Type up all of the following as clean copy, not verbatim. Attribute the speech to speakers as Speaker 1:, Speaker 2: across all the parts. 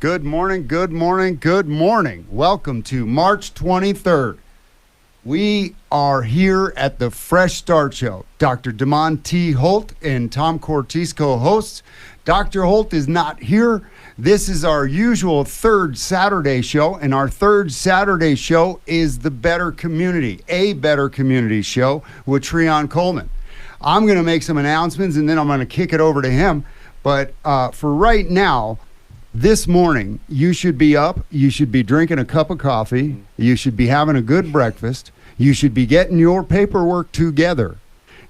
Speaker 1: Good morning, good morning, good morning. Welcome to March 23rd. We are here at the Fresh Start Show. Dr. Damon T. Holt and Tom Cortese co-hosts. Dr. Holt is not here. This is our usual third Saturday show, and our third Saturday show is the Better Community, a Better Community show with Treon Coleman. I'm going to make some announcements, and then I'm going to kick it over to him. But for right now, this morning, you should be up, you should be drinking a cup of coffee, you should be having a good breakfast, you should be getting your paperwork together,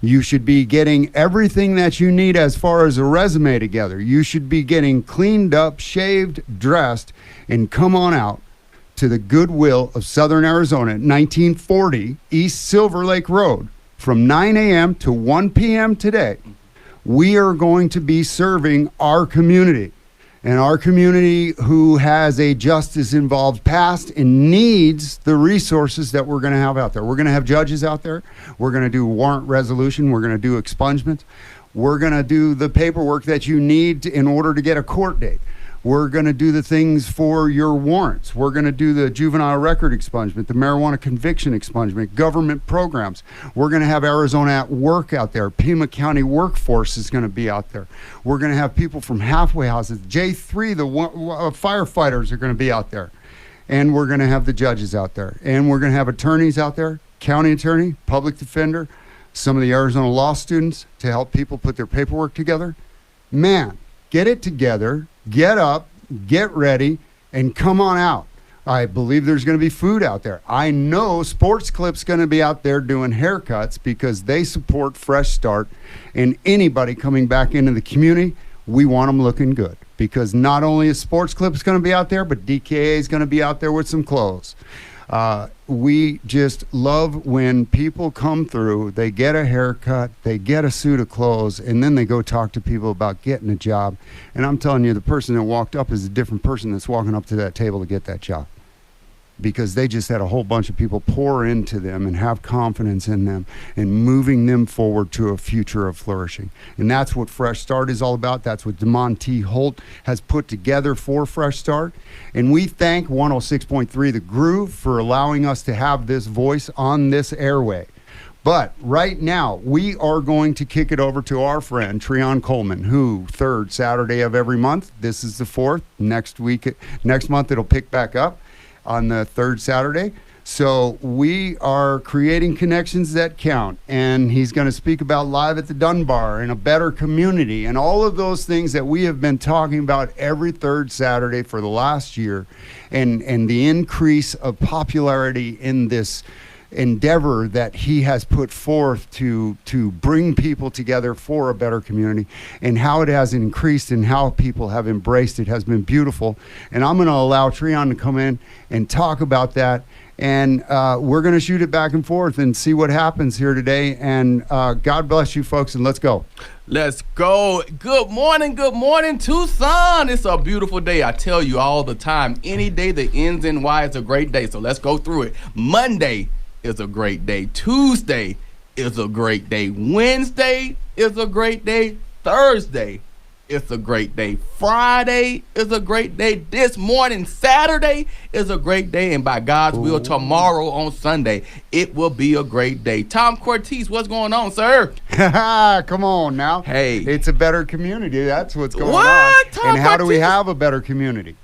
Speaker 1: you should be getting everything that you need as far as a resume together, you should be getting cleaned up, shaved, dressed, and come on out to the Goodwill of Southern Arizona at 1940 East Silver Lake Road from 9 a.m. to 1 p.m. today. We are going to be serving our community. And our community who has a justice-involved past and needs the resources that we're going to have out there. We're going to have judges out there. We're going to do warrant resolution. We're going to do expungements. We're going to do the paperwork that you need in order to get a court date. We're going to do the things for your warrants. We're going to do the juvenile record expungement, the marijuana conviction expungement, government programs. We're going to have Arizona at Work out there. Pima County Workforce is going to be out there. We're going to have people from halfway houses. J3, the firefighters are going to be out there. And we're going to have the judges out there. And we're going to have attorneys out there, county attorney, public defender, some of the Arizona law students to help people put their paperwork together. Man, get it together. Get up, get ready, and come on out. I believe there's going to be food out there. I know Sports Clip's going to be out there doing haircuts because they support Fresh Start. And anybody coming back into the community, we want them looking good. Because not only is Sports Clip's going to be out there, but DKA is going to be out there with some clothes. We just love when people come through, they get a haircut, they get a suit of clothes, and then they go talk to people about getting a job. And I'm telling you, the person that walked up is a different person that's walking up to that table to get that job. Because they just had a whole bunch of people pour into them and have confidence in them and moving them forward to a future of flourishing. And that's what Fresh Start is all about. That's what Damon T. Holt has put together for Fresh Start. And we thank 106.3 The Groove for allowing us to have this voice on this airway. But right now, we are going to kick it over to our friend, Treon Coleman, who third Saturday of every month, this is the fourth, next month it'll pick back up on the third Saturday. So we are creating connections that count. And he's going to speak about Live at the Dunbar and a better community and all of those things that we have been talking about every third Saturday for the last year. And the increase of popularity in this endeavor that he has put forth to bring people together for a better community, and how it has increased and how people have embraced it has been beautiful. And I'm going to allow Treon to come in and talk about that, and we're going to shoot it back and forth and see what happens here today. And God bless you folks, and let's go.
Speaker 2: Let's go. Good morning, Tucson. It's a beautiful day. I tell you all the time, any day that ends in Y is a great day. So let's go through it. Monday is a great day. Tuesday is a great day. Wednesday is a great day. Thursday is a great day. Friday is a great day. This morning, Saturday, is a great day. And by God's will, tomorrow on Sunday, it will be a great day. Tom Cortese, what's going on, sir?
Speaker 1: Come on now.
Speaker 2: Hey.
Speaker 1: It's a better community. That's what's going
Speaker 2: What?
Speaker 1: on.
Speaker 2: Tom
Speaker 1: And how do we
Speaker 2: Cortese?
Speaker 1: have a better community?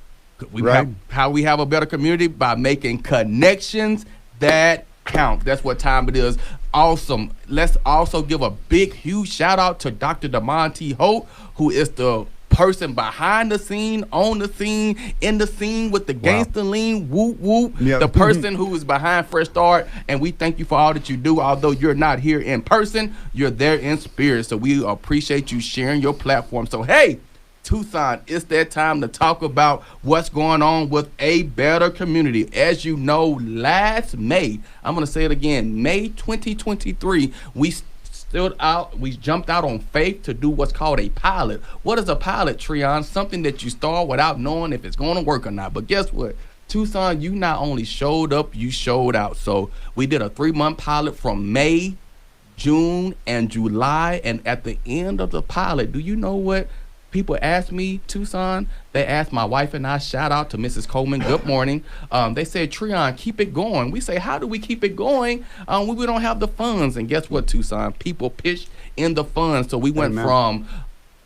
Speaker 2: How we have a better community? By making connections that count. That's what time it is. Awesome. Let's also give a big, huge shout out to Dr. Damon T. Holt, who is the person behind the scene, on the scene, in the scene with the gangster lean, whoop, whoop.
Speaker 1: Yep.
Speaker 2: The person who is behind Fresh Start. And we thank you for all that you do. Although you're not here in person, you're there in spirit. So we appreciate you sharing your platform. So, hey, Tucson, it's that time to talk about what's going on with a better community. As you know, last May, I'm going to say it again, May 2023, we jumped out on faith to do what's called a pilot. What is a pilot, Treon? Something that you start without knowing if it's going to work or not. But guess what? Tucson, you not only showed up, you showed out. So we did a 3-month pilot from May, June, and July. And at the end of the pilot, do you know what people ask me, Tucson, they ask my wife and I, shout out to Mrs. Coleman, good morning. They said, Treon, keep it going. We say, how do we keep it going when we don't have the funds? And guess what, Tucson? People pitch in the funds. So we went from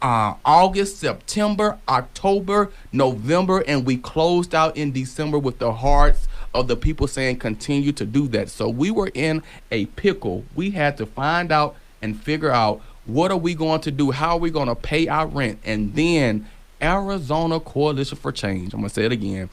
Speaker 2: August, September, October, November, and we closed out in December with the hearts of the people saying continue to do that. So we were in a pickle. We had to find out and figure out, what are we going to do? How are we going to pay our rent? And then Arizona Coalition for Change, I'm going to say it again,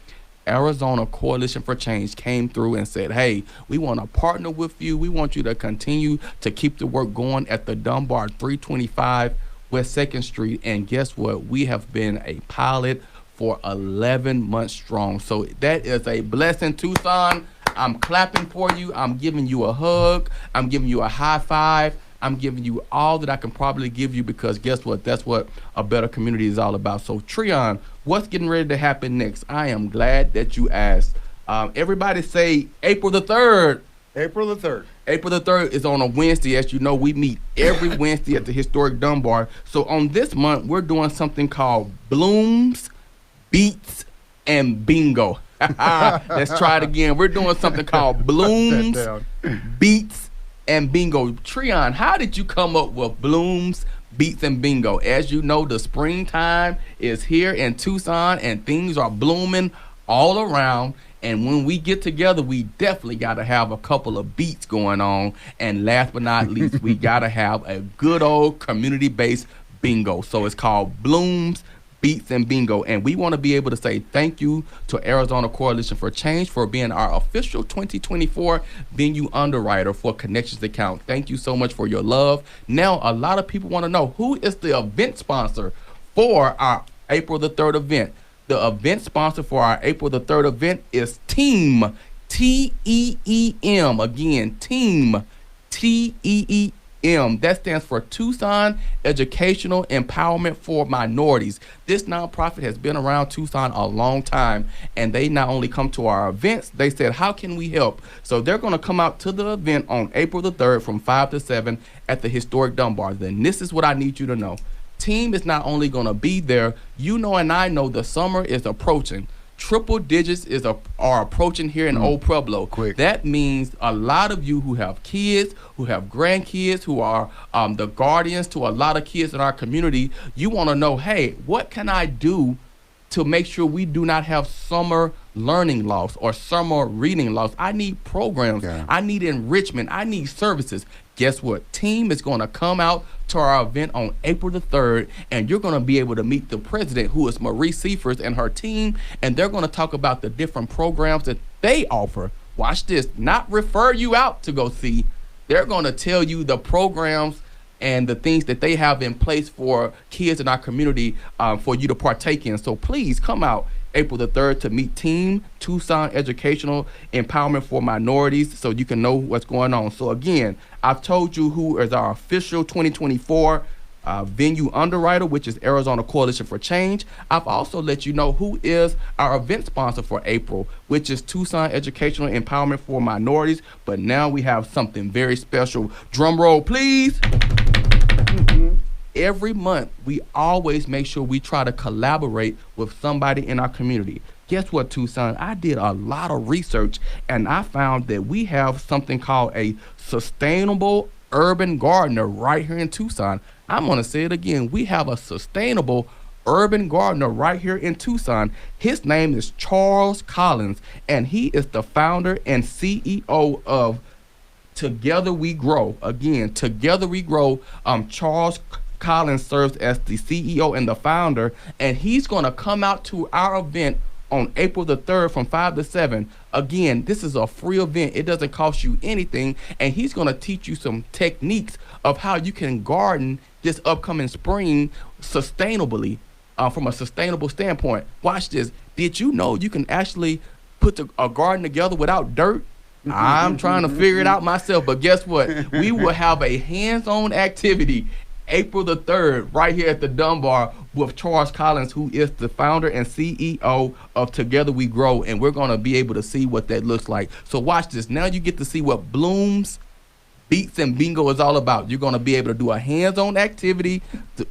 Speaker 2: Arizona Coalition for Change came through and said, hey, we want to partner with you. We want you to continue to keep the work going at the Dunbar 325 West 2nd Street. And guess what? We have been a pilot for 11 months strong. So that is a blessing, Tucson. I'm clapping for you. I'm giving you a hug. I'm giving you a high five. I'm giving you all that I can probably give you, because guess what? That's what a better community is all about. So, Treon, what's getting ready to happen next? I am glad that you asked. Everybody say April the 3rd.
Speaker 1: April the 3rd.
Speaker 2: April the 3rd is on a Wednesday. As you know, we meet every Wednesday at the historic Dunbar. So on this month, we're doing something called Blooms, Beats, and Bingo. Let's try it again. We're doing something called Blooms, Beats, and Bingo. Treon, how did you come up with Blooms, Beats, and Bingo? As you know, the springtime is here in Tucson and things are blooming all around. And when we get together, we definitely got to have a couple of beats going on. And last but not least, we got to have a good old community-based bingo. So it's called Blooms, Beats, and Bingo. And we want to be able to say thank you to Arizona Coalition for Change for being our official 2024 venue underwriter for Connections Account. Thank you so much for your love. Now, a lot of people want to know, who is the event sponsor for our April the 3rd event? The event sponsor for our April the 3rd event is TEAM, T-E-E-M. Again, TEAM, T-E-E-M. That stands for Tucson Educational Empowerment for Minorities. This nonprofit has been around Tucson a long time, and they not only come to our events, they said, how can we help? So they're going to come out to the event on April the 3rd from 5 to 7 at the historic Dunbar. Then this is what I need you to know. Team is not only going to be there, you know, and I know the summer is approaching. Triple digits are approaching here in Old Pueblo.
Speaker 1: Quick.
Speaker 2: That means a lot of you who have kids, who have grandkids, who are the guardians to a lot of kids in our community, you want to know, hey, what can I do to make sure we do not have summer learning loss or summer reading loss? I need programs.
Speaker 1: Yeah.
Speaker 2: I need enrichment. I need services. Guess what? Team is going to come out to our event on April the 3rd, and you're going to be able to meet the president, who is Marie Seifers, and her team, and they're going to talk about the different programs that they offer. Watch this. Not refer you out to go see. They're going to tell you the programs and the things that they have in place for kids in our community for you to partake in. So please come out April the 3rd to meet Team Tucson Educational Empowerment for Minorities, so you can know what's going on. So again, I've told you who is our official 2024 venue underwriter, which is Arizona Coalition for Change. I've also let you know who is our event sponsor for April, which is Tucson Educational Empowerment for Minorities. But now we have something very special. Drum roll, please. Every month, we always make sure we try to collaborate with somebody in our community. Guess what, Tucson? I did a lot of research, and I found that we have something called a sustainable urban gardener right here in Tucson. I'm going to say it again. We have a sustainable urban gardener right here in Tucson. His name is Charles Collins, and he is the founder and CEO of Together We Grow. Again, Together We Grow. Charles Collins serves as the CEO and the founder, and he's going to come out to our event on April the 3rd from 5 to 7. Again, this is a free event. It doesn't cost you anything, and he's going to teach you some techniques of how you can garden this upcoming spring sustainably, from a sustainable standpoint. Watch this. Did you know you can actually put a garden together without dirt? I'm trying to figure it out myself, but guess what? We will have a hands-on activity April the 3rd right here at the Dunbar with Charles Collins, who is the founder and CEO of Together We Grow, and we're going to be able to see what that looks like. So watch this. Now you get to see what Blooms, Beats and Bingo is all about. You're going to be able to do a hands-on activity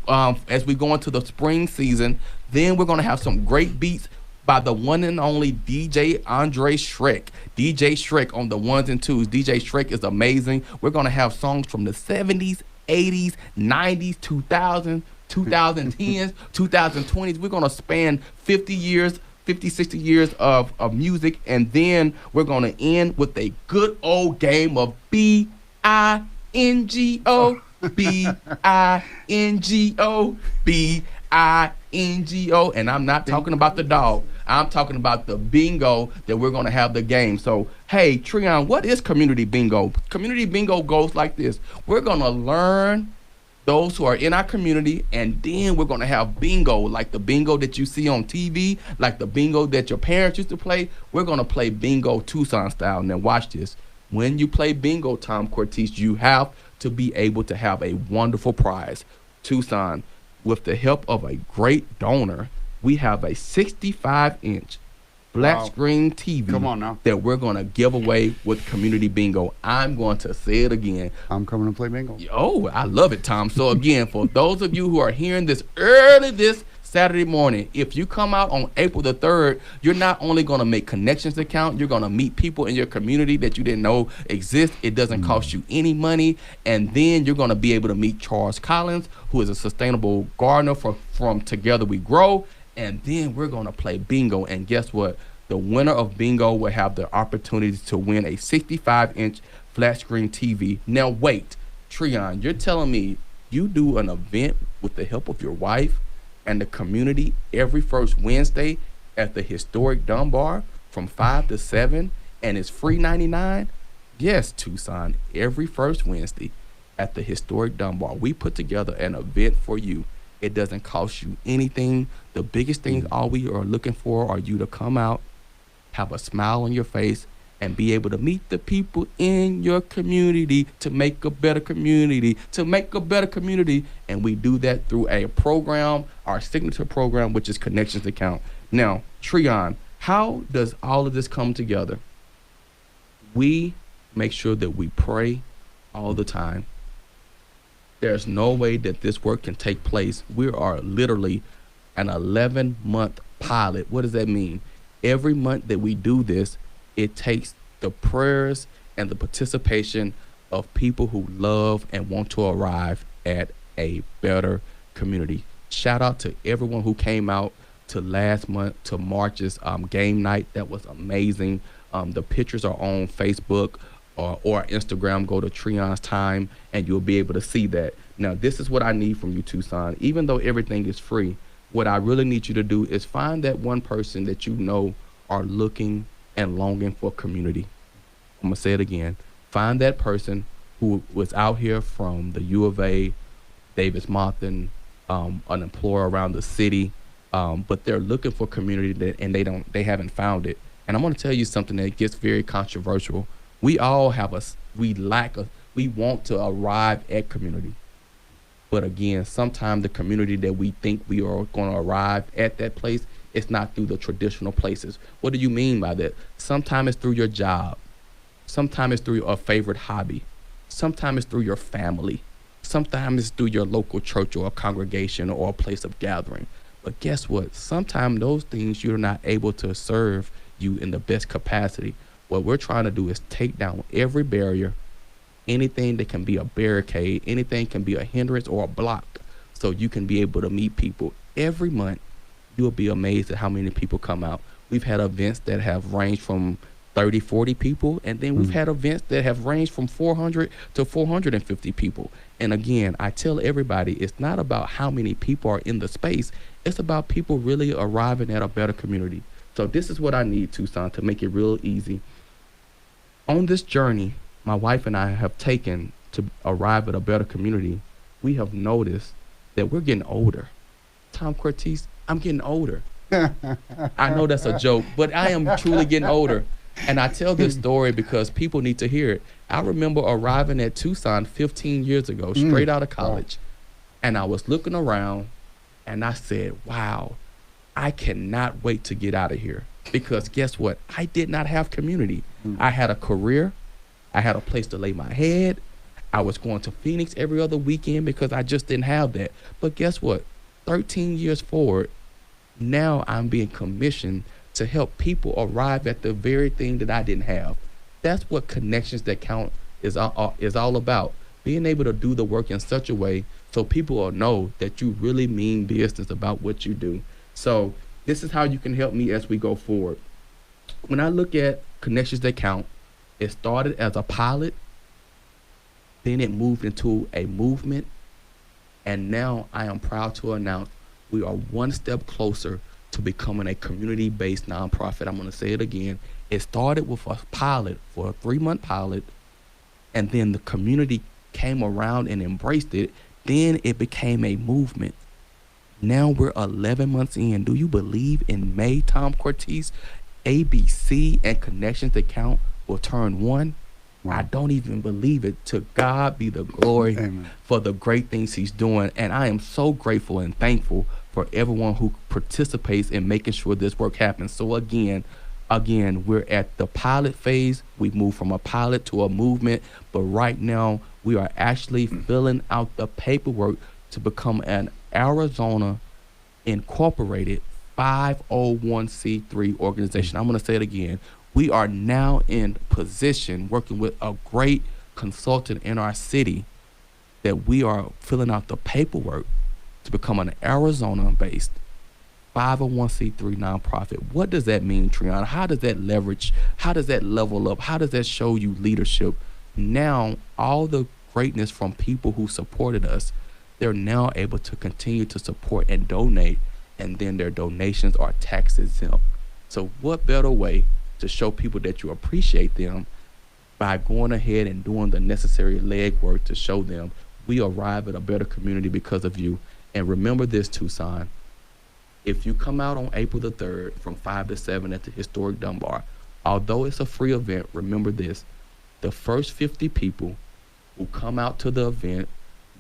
Speaker 2: as we go into the spring season. Then we're going to have some great beats by the one and only DJ Andre Shrek. DJ Shrek on the ones and twos. DJ Shrek is amazing. We're going to have songs from the 70s, 80s, 90s, 2000s, 2010s, 2020s. We're going to span 50 years, 50, 60 years of music. And then we're going to end with a good old game of B-I-N-G-O, B-I-N-G-O, B-I-N-G-O. And I'm not talking about the dog. I'm talking about the bingo that we're going to have the game. So, hey, Treon, what is community bingo? Community bingo goes like this. We're going to learn those who are in our community, and then we're going to have bingo, like the bingo that you see on TV, like the bingo that your parents used to play. We're going to play bingo Tucson style. Now, watch this. When you play bingo, Tom Cortese, you have to be able to have a wonderful prize. Tucson, with the help of a great donor, we have a 65-inch flat screen TV
Speaker 1: Come on now.
Speaker 2: that we're going to give away with community bingo. I'm going to say it again.
Speaker 1: I'm coming to play bingo.
Speaker 2: Oh, I love it, Tom. So again, for those of you who are hearing this early this Saturday morning, if you come out on April the 3rd, you're not only going to make connections to count, you're going to meet people in your community that you didn't know exist. It doesn't cost you any money. And then you're going to be able to meet Charles Collins, who is a sustainable gardener from Together We Grow. And then we're going to play bingo. And guess what? The winner of bingo will have the opportunity to win a 65-inch flat screen TV. Now, wait, Treon, you're telling me you do an event with the help of your wife and the community every first Wednesday at the historic Dunbar from 5 to 7, and it's free 99? Yes, Tucson, every first Wednesday at the historic Dunbar, we put together an event for you. It doesn't cost you anything. The biggest things all we are looking for are you to come out, have a smile on your face, and be able to meet the people in your community to make a better community, And we do that through a program, our signature program, which is Connections Account. Now, Treon, how does all of this come together? We make sure that we pray all the time. There's no way that this work can take place. We are literally an 11-month pilot. What does that mean? Every month that we do this, it takes the prayers and the participation of people who love and want to arrive at a better community. Shout out to everyone who came out to last month, to March's game night. That was amazing. The pictures are on Facebook or Instagram. Go to Treon's Time and you'll be able to see that. Now, this is what I need from you, Tucson. Even though everything is free, what I really need you to do is find that one person that you know are looking and longing for community. I'm going to say it again. Find that person who was out here from the U of A, Davis Monthan, an employer around the city, but they're looking for community and they haven't found it. And I'm going to tell you something that gets very controversial. We all we want to arrive at community. But again, sometimes the community that we think we are going to arrive at that place, it's not through the traditional places. What do you mean by that? Sometimes it's through your job. Sometimes it's through a favorite hobby. Sometimes it's through your family. Sometimes it's through your local church or a congregation or a place of gathering. But guess what? Sometimes those things you're not able to serve you in the best capacity. What we're trying to do is take down every barrier, anything that can be a barricade, anything can be a hindrance or a block, so you can be able to meet people. Every month, you'll be amazed at how many people come out. We've had events that have ranged from 30, 40 people, and then we've had events that have ranged from 400 to 450 people. And again, I tell everybody, it's not about how many people are in the space, it's about people really arriving at a better community. So this is what I need, Tucson, to make it real easy. On this journey my wife and I have taken to arrive at a better community, we have noticed that we're getting older. Tom Cortese, I'm getting older. I know that's a joke, but I am truly getting older. And I tell this story because people need to hear it. I remember arriving at Tucson 15 years ago, straight out of college. And I was looking around and I said, wow, I cannot wait to get out of here. Because guess what? I did not have community. I had a career. I had a place to lay my head. I was going to Phoenix every other weekend because I just didn't have that. But guess what? 13 years forward, now I'm being commissioned to help people arrive at the very thing that I didn't have. That's what Connections That Count is all about. Being able to do the work in such a way so people will know that you really mean business about what you do. So this is how you can help me as we go forward. When I look at Connections That Count, it started as a pilot, then it moved into a movement, and now I am proud to announce we are one step closer to becoming a community-based nonprofit. I'm going to say it again. It started with a pilot, for a 3-month pilot, and then the community came around and embraced it. Then it became a movement. Now we're 11 months in. Do you believe in May, Tom Cortese, ABC and Connections That Count will turn 1? I don't even believe it. To God be the glory.
Speaker 1: Amen.
Speaker 2: For the great things he's doing. And I am so grateful and thankful for everyone who participates in making sure this work happens. So again, we're at the pilot phase. We moved from a pilot to a movement, but right now we are actually filling out the paperwork to become an Arizona Incorporated 501c3 organization. I'm going to say it again. We are now in position, working with a great consultant in our city, that we are filling out the paperwork to become an Arizona-based 501c3 nonprofit. What does that mean, Triana? How does that leverage? How does that level up? How does that show you leadership? Now, all the greatness from people who supported us, they're now able to continue to support and donate, and then their donations are tax exempt. So what better way to show people that you appreciate them by going ahead and doing the necessary legwork to show them we arrive at a better community because of you. And remember this, Tucson, if you come out on April the 3rd from 5 to 7 at the historic Dunbar, although it's a free event, remember this, the first 50 people who come out to the event,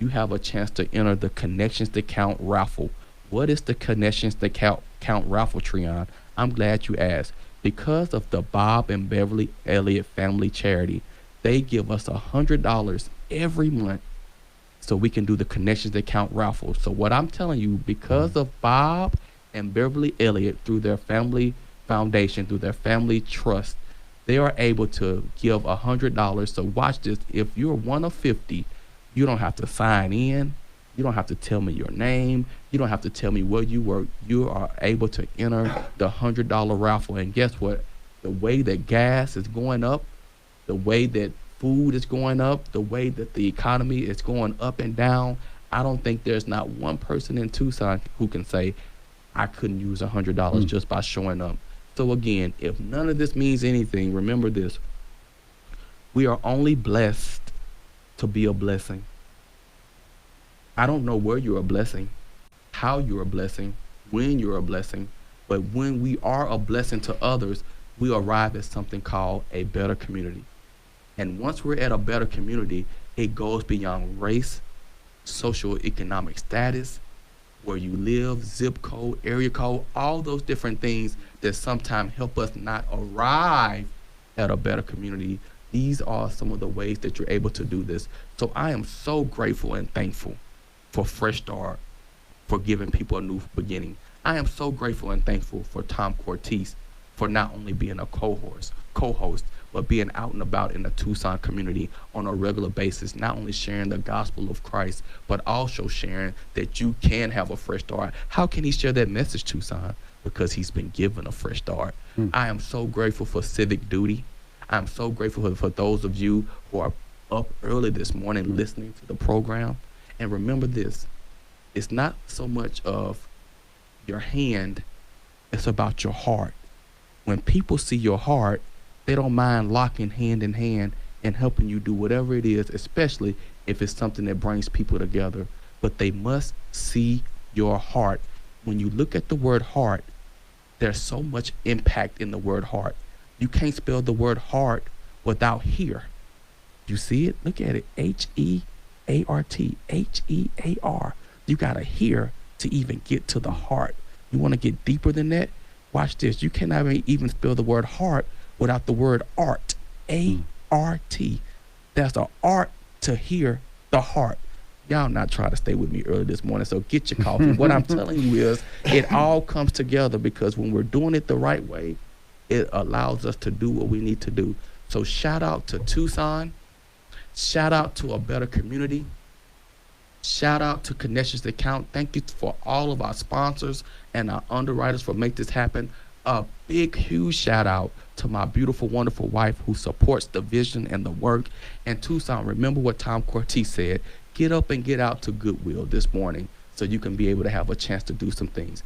Speaker 2: you have a chance to enter the Connections That Count raffle. What is the Connections That Count raffle, Treon? I'm glad you asked. Because of the Bob and Beverly Elliott Family Charity, they give us $100 every month so we can do the Connections That Count raffle. So what I'm telling you, because of Bob and Beverly Elliott, through their family foundation, through their family trust, they are able to give $100. So watch this. If you're one of 50, you don't have to sign in. You don't have to tell me your name. You don't have to tell me where you work. You are able to enter the $100 raffle. And guess what? The way that gas is going up, the way that food is going up, the way that the economy is going up and down, I don't think there's not one person in Tucson who can say, I couldn't use $100 just by showing up. So again, if none of this means anything, remember this. We are only blessed to be a blessing. I don't know where you're a blessing, how you're a blessing, when you're a blessing, but when we are a blessing to others, we arrive at something called a better community. And once we're at a better community, it goes beyond race, social economic status, where you live, zip code, area code, all those different things that sometimes help us not arrive at a better community. These are some of the ways that you're able to do this. So I am so grateful and thankful for Fresh Start, for giving people a new beginning. I am so grateful and thankful for Tom Cortese for not only being a co-host, but being out and about in the Tucson community on a regular basis, not only sharing the gospel of Christ, but also sharing that you can have a fresh start. How can he share that message, Tucson? Because he's been given a fresh start. I am so grateful for civic duty. I'm so grateful for those of you who are up early this morning listening to the program. And remember this, it's not so much of your hand, it's about your heart. When people see your heart, they don't mind locking hand in hand and helping you do whatever it is, especially if it's something that brings people together. But they must see your heart. When you look at the word heart, there's so much impact in the word heart. You can't spell the word heart without hear. You see it? Look at it. H-E-A-R-T, H-E-A-R. You got to hear to even get to the heart. You want to get deeper than that? Watch this. You cannot even spell the word heart without the word art, A-R-T. That's an art to hear the heart. Y'all not trying to stay with me early this morning, so get your coffee. What I'm telling you is it all comes together because when we're doing it the right way, it allows us to do what we need to do. So shout out to Tucson. Shout out to A Better Community. Shout out to Connections That Count. Thank you for all of our sponsors and our underwriters for making this happen. A big, huge shout out to my beautiful, wonderful wife who supports the vision and the work. And Tucson, remember what Tom Cortese said. Get up and get out to Goodwill this morning so you can be able to have a chance to do some things.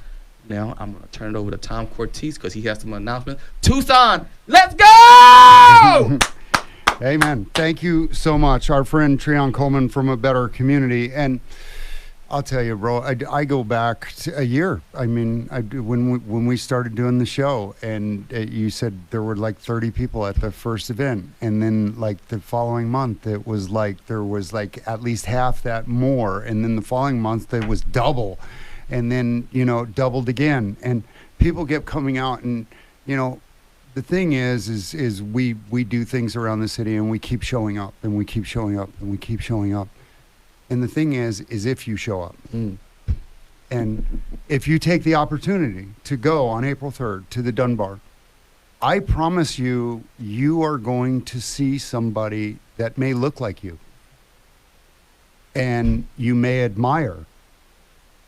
Speaker 2: Now, I'm going to turn it over to Tom Cortese because he has some announcements. Tucson, let's go!
Speaker 1: Amen. Thank you so much. Our friend Treon Coleman from A Better Community. And I'll tell you, bro, I go back to a year. I mean, when we started doing the show, and you said there were like 30 people at the first event. And then like the following month, it was like there was like at least half that more. And then the following month, it was double. And then, you know, doubled again. And people kept coming out. And, you know, the thing is we do things around the city and we keep showing up and we keep showing up and we keep showing up. And the thing is if you show up. And if you take the opportunity to go on April 3rd to the Dunbar, I promise you, you are going to see somebody that may look like you and you may admire.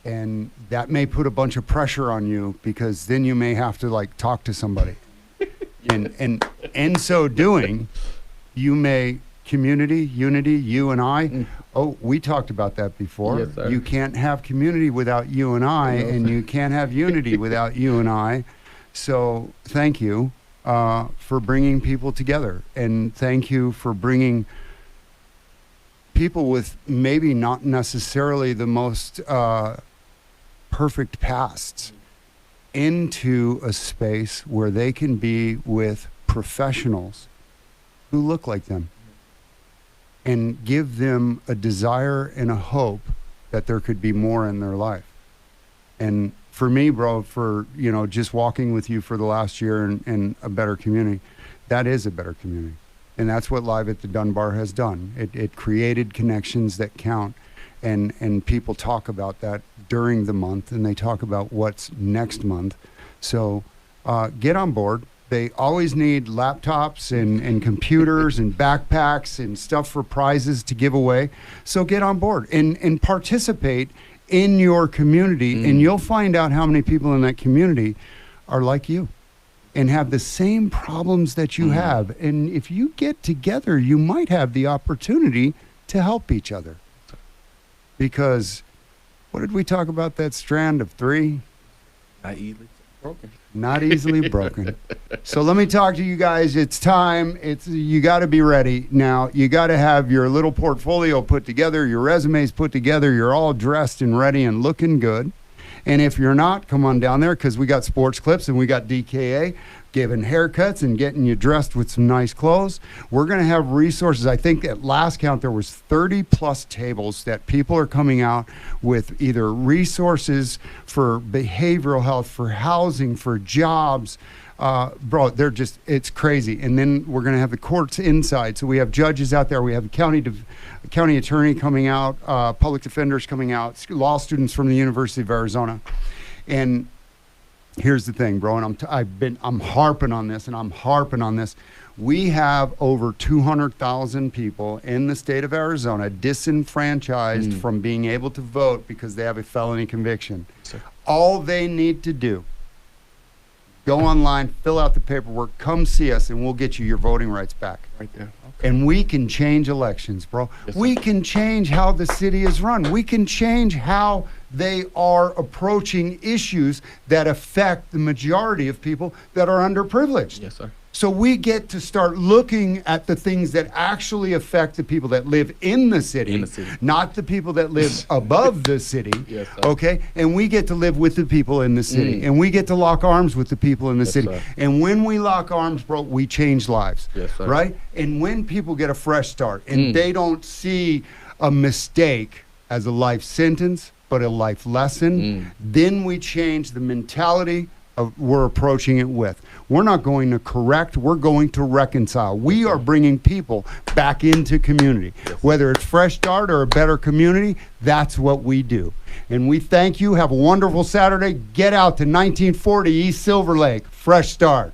Speaker 1: And that may put a bunch of pressure on you because then you may have to like talk to somebody. And in so doing, you may community, unity, you and I. Oh, we talked about that before.
Speaker 2: Yes, sir.
Speaker 1: You can't have community without you and I, and you can't have unity without you and I. So thank you for bringing people together. And thank you for bringing people with maybe not necessarily the most perfect pasts into a space where they can be with professionals who look like them and give them a desire and a hope that there could be more in their life. And for me, bro, for, you know, just walking with you for the last year in A Better Community, that is a better community. And that's what Live at the Dunbar has done. It created connections that count. And people talk about that during the month, and they talk about what's next month. So get on board. They always need laptops and computers and backpacks and stuff for prizes to give away. So get on board and participate in your community, and you'll find out how many people in that community are like you and have the same problems that you have. And if you get together, you might have the opportunity to help each other. Because what did we talk about, that strand of 3?
Speaker 2: Not easily broken.
Speaker 1: Not easily broken. So let me talk to you guys. It's time. You got to be ready. Now, you got to have your little portfolio put together, your resumes put together. You're all dressed and ready and looking good. And if you're not, come on down there because we got Sports Clips and we got DKA giving haircuts and getting you dressed with some nice clothes. We're going to have resources. I think at last count there was 30 plus tables that people are coming out with, either resources for behavioral health, for housing, for jobs. Bro, it's crazy. And then we're going to have the courts inside. So we have judges out there. We have the county attorney coming out, public defenders coming out, law students from the University of Arizona. And here's the thing, bro, and I'm harping on this, and I'm harping on this. We have over 200,000 people in the state of Arizona disenfranchised from being able to vote because they have a felony conviction.
Speaker 2: Sir.
Speaker 1: All they need to do, go online, fill out the paperwork, come see us, and we'll get you your voting rights back.
Speaker 2: Right there. Okay.
Speaker 1: And we can change elections, bro.
Speaker 2: Yes,
Speaker 1: we can change how the city is run. We can change how they are approaching issues that affect the majority of people that are underprivileged.
Speaker 2: Yes, sir.
Speaker 1: So we get to start looking at the things that actually affect the people that live in the city, not the people that live above the city.
Speaker 2: Yes, sir.
Speaker 1: Okay? And we get to live with the people in the city. And we get to lock arms with the people in the city.
Speaker 2: Sir.
Speaker 1: And when we lock arms, bro, we change lives.
Speaker 2: Yes, sir.
Speaker 1: Right? And when people get a fresh start and they don't see a mistake as a life sentence, but a life lesson, then we change the mentality we're approaching it with. We're not going to correct, we're going to reconcile. We are bringing people back into community. Whether it's Fresh Start or a better community, that's what we do. And we thank you. Have a wonderful Saturday. Get out to 1940 East Silver Lake. Fresh Start.